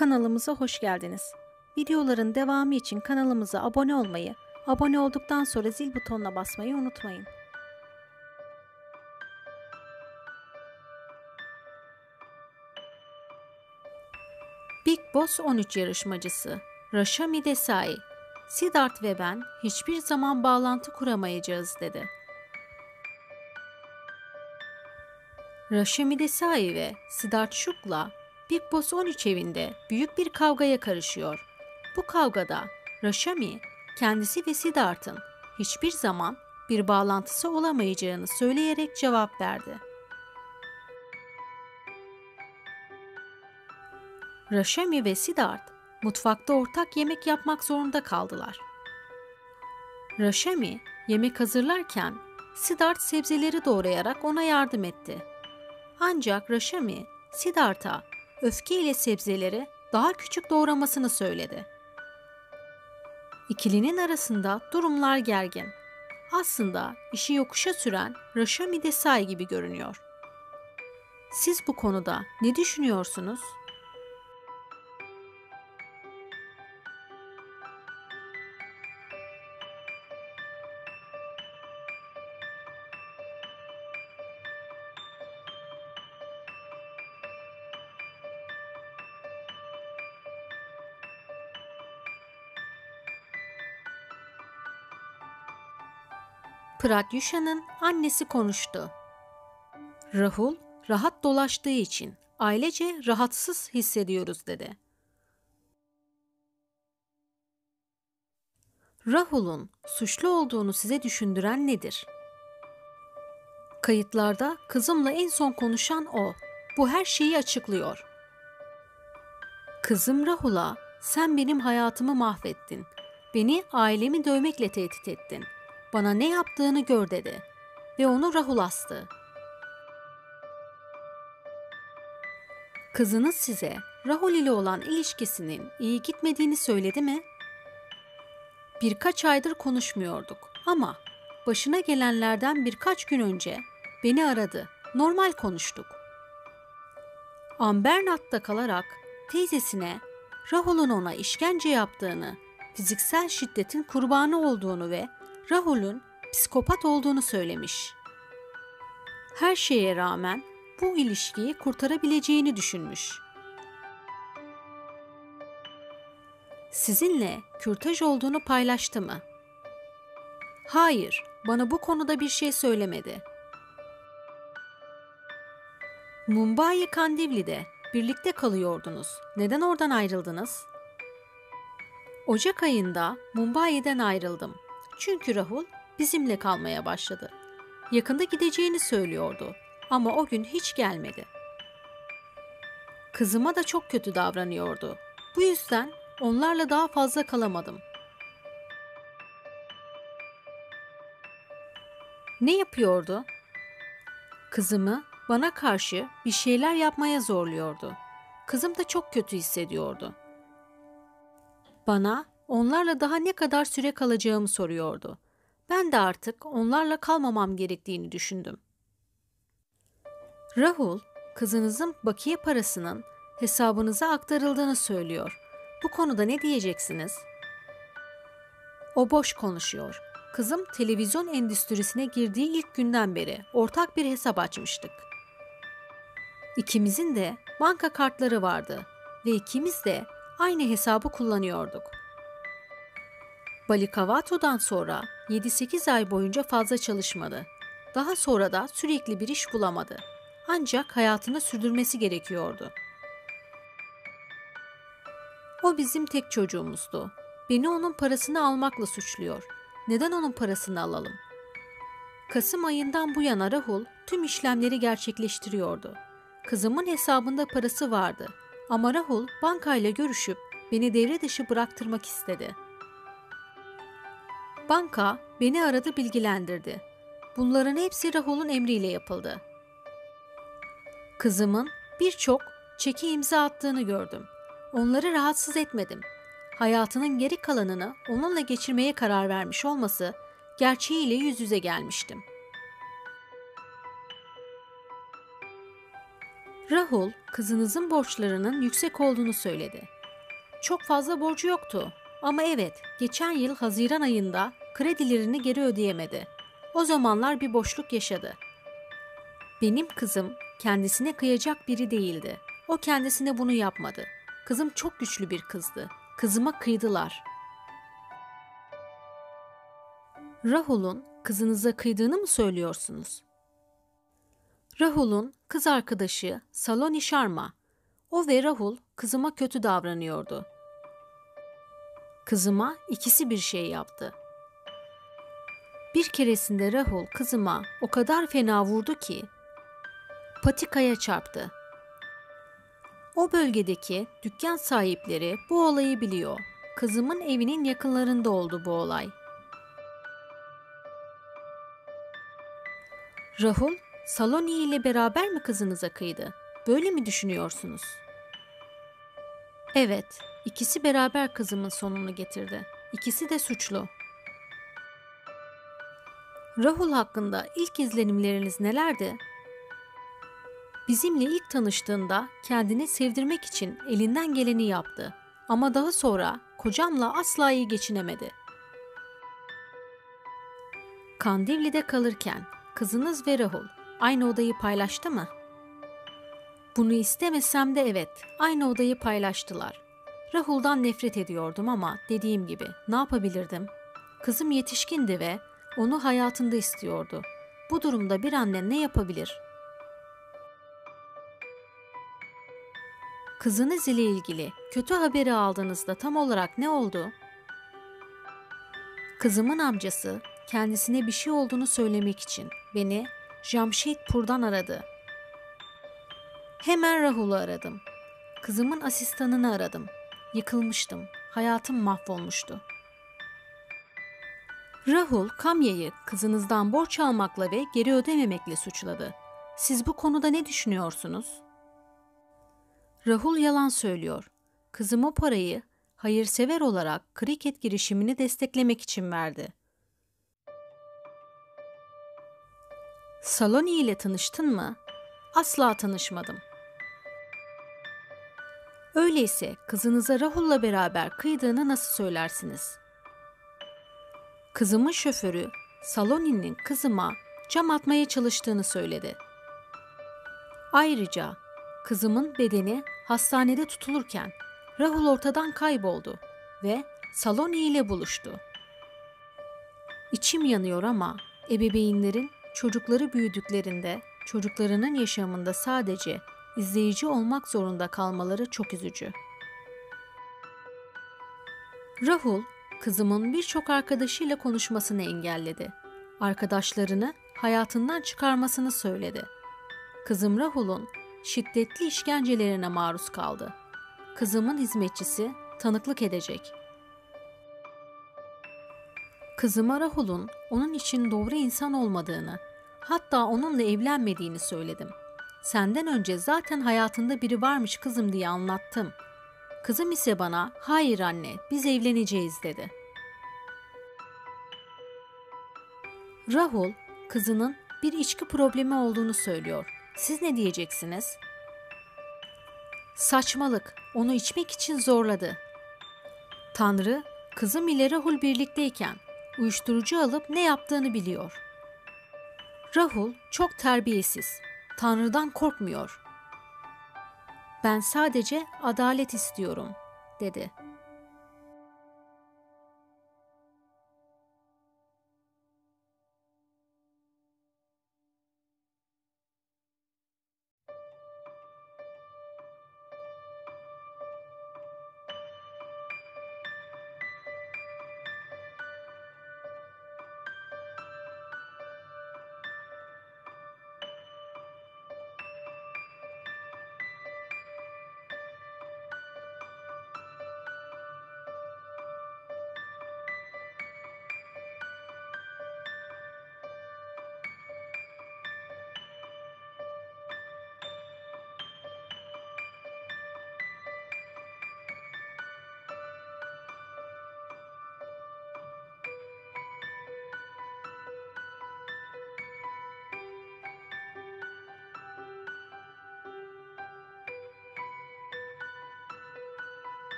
Kanalımıza hoş geldiniz. Videoların devamı için kanalımıza abone olmayı, abone olduktan sonra zil butonuna basmayı unutmayın. Big Boss 13 yarışmacısı Rashmi Desai, Siddharth ve ben hiçbir zaman bağlantı kuramayacağız dedi. Rashmi Desai ve Siddharth Shukla, Big Boss 13 evinde büyük bir kavgaya karışıyor. Bu kavgada Rashmi, kendisi ve Siddharth'ın hiçbir zaman bir bağlantısı olamayacağını söyleyerek cevap verdi. Rashmi ve Siddharth mutfakta ortak yemek yapmak zorunda kaldılar. Rashmi yemek hazırlarken Siddharth sebzeleri doğrayarak ona yardım etti. Ancak Rashmi, Siddharth'a öfkeyle sebzeleri daha küçük doğramasını söyledi. İkilinin arasında durumlar gergin. Aslında işi yokuşa süren Rashmi Desai gibi görünüyor. Siz bu konuda ne düşünüyorsunuz? Pratyusha'nın annesi konuştu. Rahul rahat dolaştığı için ailece rahatsız hissediyoruz dedi. Rahul'un suçlu olduğunu size düşündüren nedir? Kayıtlarda kızımla en son konuşan o. Bu her şeyi açıklıyor. Kızım Rahul'a sen benim hayatımı mahvettin. Beni ailemi dövmekle tehdit ettin. Bana ne yaptığını gör dedi. Ve onu Rahul astı. Kızınız size Rahul ile olan ilişkisinin iyi gitmediğini söyledi mi? Birkaç aydır konuşmuyorduk ama başına gelenlerden birkaç gün önce beni aradı. Normal konuştuk. Ambernat'ta kalarak teyzesine Rahul'un ona işkence yaptığını, fiziksel şiddetin kurbanı olduğunu ve Rahul'un psikopat olduğunu söylemiş. Her şeye rağmen bu ilişkiyi kurtarabileceğini düşünmüş. Sizinle kürtaj olduğunu paylaştı mı? Hayır, bana bu konuda bir şey söylemedi. Mumbai Kandivli'de birlikte kalıyordunuz. Neden oradan ayrıldınız? Ocak ayında Mumbai'den ayrıldım. Çünkü Rahul bizimle kalmaya başladı. Yakında gideceğini söylüyordu ama o gün hiç gelmedi. Kızıma da çok kötü davranıyordu. Bu yüzden onlarla daha fazla kalamadım. Ne yapıyordu? Kızımı bana karşı bir şeyler yapmaya zorluyordu. Kızım da çok kötü hissediyordu. Bana onlarla daha ne kadar süre kalacağımı soruyordu. Ben de artık onlarla kalmamam gerektiğini düşündüm. Rahul, kızınızın bakiye parasının hesabınıza aktarıldığını söylüyor. Bu konuda ne diyeceksiniz? O boş konuşuyor. Kızım televizyon endüstrisine girdiği ilk günden beri ortak bir hesap açmıştık. İkimizin de banka kartları vardı ve ikimiz de aynı hesabı kullanıyorduk. Balikavato'dan sonra 7-8 ay boyunca fazla çalışmadı. Daha sonra da sürekli bir iş bulamadı. Ancak hayatını sürdürmesi gerekiyordu. O bizim tek çocuğumuzdu. Beni onun parasını almakla suçluyor. Neden onun parasını alalım? Kasım ayından bu yana Rahul tüm işlemleri gerçekleştiriyordu. Kızımın hesabında parası vardı ama Rahul bankayla görüşüp beni devre dışı bıraktırmak istedi. Banka beni aradı, bilgilendirdi. Bunların hepsi Rahul'un emriyle yapıldı. Kızımın birçok çeki imza attığını gördüm. Onları rahatsız etmedim. Hayatının geri kalanını onunla geçirmeye karar vermiş olması gerçeğiyle yüz yüze gelmiştim. Rahul, kızınızın borçlarının yüksek olduğunu söyledi. Çok fazla borcu yoktu. Ama evet, geçen yıl Haziran ayında kredilerini geri ödeyemedi. O zamanlar bir boşluk yaşadı. Benim kızım kendisine kıyacak biri değildi. O kendisine bunu yapmadı. Kızım çok güçlü bir kızdı. Kızıma kıydılar. Rahul'un kızınıza kıydığını mı söylüyorsunuz? Rahul'un kız arkadaşı Saloni Sharma. O ve Rahul kızıma kötü davranıyordu. Kızıma ikisi bir şey yaptı. Bir keresinde Rahul kızıma o kadar fena vurdu ki patikaya çarptı. O bölgedeki dükkan sahipleri bu olayı biliyor. Kızımın evinin yakınlarında oldu bu olay. Rahul, Saloni ile beraber mi kızınıza kıydı? Böyle mi düşünüyorsunuz? Evet, ikisi beraber kızımın sonunu getirdi. İkisi de suçlu. Rahul hakkında ilk izlenimleriniz nelerdi? Bizimle ilk tanıştığında kendini sevdirmek için elinden geleni yaptı. Ama daha sonra kocamla asla iyi geçinemedi. Kandivli'de kalırken kızınız ve Rahul aynı odayı paylaştı mı? Bunu istemesem de evet, aynı odayı paylaştılar. Rahul'dan nefret ediyordum ama dediğim gibi ne yapabilirdim? Kızım yetişkindi ve onu hayatında istiyordu. Bu durumda bir anne ne yapabilir? Kızınız ile ilgili kötü haberi aldığınızda tam olarak ne oldu? Kızımın amcası kendisine bir şey olduğunu söylemek için beni Jamshedpur'dan aradı. Hemen Rahul'u aradım. Kızımın asistanını aradım. Yıkılmıştım. Hayatım mahvolmuştu. Rahul, Kamya'yı kızınızdan borç almakla ve geri ödememekle suçladı. Siz bu konuda ne düşünüyorsunuz? Rahul yalan söylüyor. Kızım o parayı hayırsever olarak kriket girişimini desteklemek için verdi. Saloni ile tanıştın mı? Asla tanışmadım. Öyleyse kızınıza Rahul'la beraber kıydığını nasıl söylersiniz? Kızımın şoförü Saloni'nin kızıma cam atmaya çalıştığını söyledi. Ayrıca kızımın bedeni hastanede tutulurken Rahul ortadan kayboldu ve Saloni ile buluştu. İçim yanıyor ama ebeveynlerin çocukları büyüdüklerinde çocuklarının yaşamında sadece izleyici olmak zorunda kalmaları çok üzücü. Rahul, kızımın birçok arkadaşıyla konuşmasını engelledi. Arkadaşlarını hayatından çıkarmasını söyledi. Kızım Rahul'un şiddetli işkencelerine maruz kaldı. Kızımın hizmetçisi tanıklık edecek. Kızıma Rahul'un onun için doğru insan olmadığını, hatta onunla evlenmediğini söyledim. Senden önce zaten hayatında biri varmış kızım diye anlattım. Kızım ise bana, hayır anne, biz evleneceğiz dedi. Rahul, kızının bir içki problemi olduğunu söylüyor. Siz ne diyeceksiniz? Saçmalık, onu içmek için zorladı. Tanrı, kızım ile Rahul birlikteyken uyuşturucu alıp ne yaptığını biliyor. Rahul çok terbiyesiz, Tanrı'dan korkmuyor. Ben sadece adalet istiyorum, dedi.